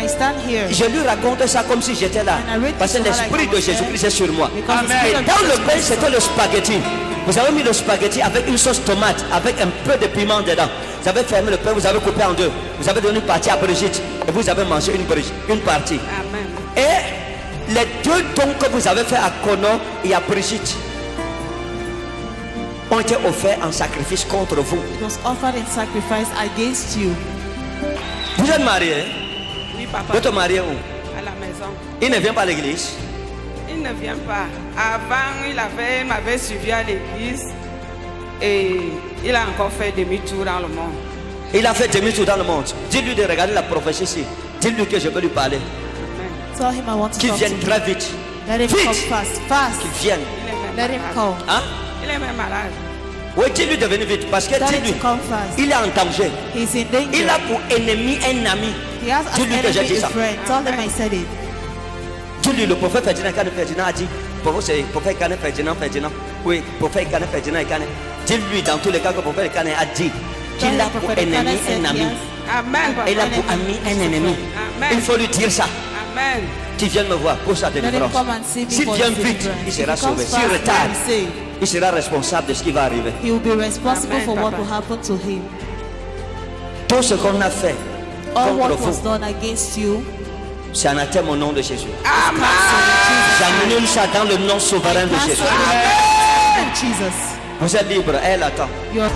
I stand here. Je lui raconte ça comme si j'étais là. And I read Parce que this to her l'esprit like I de was Jésus-Christ there. est sur moi. Because the Amen. Spirit Et of dans Jesus le pain, Christ c'était le spaghetti. Vous avez mis le spaghetti avec une sauce tomate, avec un peu de piment dedans. Vous avez fermé le pain, vous avez coupé en deux. Vous avez donné une partie à Brigitte. Et vous avez mangé une partie. Amen. Et les deux dons que vous avez fait à Kono et à Brigitte ont été offerts en sacrifice contre vous. It was offered in sacrifice against you. Vous êtes mariés? Oui, papa. Votre mari où? À la maison. Il ne vient pas à l'église. Il ne vient pas. Avant, il m'avait suivi à l'église et il a encore fait demi-tour dans le monde. Il a fait demi-tour dans le monde. Dis-lui de regarder la prophétie ici. Dis-lui que je veux lui parler. Amen. Tell him I want to Qu'il talk to vienne him. très vite. Let him come Vite! fast. Fast. Qu'il vienne. Il est même Let him malade. come. Hein? Il est même malade. Oui, dis-lui de venir vite. Parce que Tell him dis-lui, to come fast. il est en danger. He's in danger. Il a pour ennemi un ami. He has an Dis-lui que j'ai enemy dit a ça. friend. Tell them I said it. Dis-lui, le prophète Ferdinand a dit, prophète Ferdinand. Oui, prophète Ferdinand. Dis-lui dans tous les cas que le prophète Ferdinand a dit Tell qu'il a the pour prophet ennemi Ferdinand said un ami. yes. Amen, papa. Il a pour ami un ennemi. Amen. Il faut lui dire ça. Amen. Qu'il vienne me voir pour sa Let him délivrance. come and see me S'il for vient his vite, deliverance. il If sera he comes sauvé. fast, S'il let retarde, him save. il sera responsable de ce qui va arriver. He will be responsible Amen, for what Papa. will happen to him. Tout ce qu'on a fait All contre what was vous, done against you, c'est en anathème au nom de Jésus. Amen. J'annule ça dans le nom souverain de cancel Jésus. it in Jesus. Vous êtes libre, elle attend. You're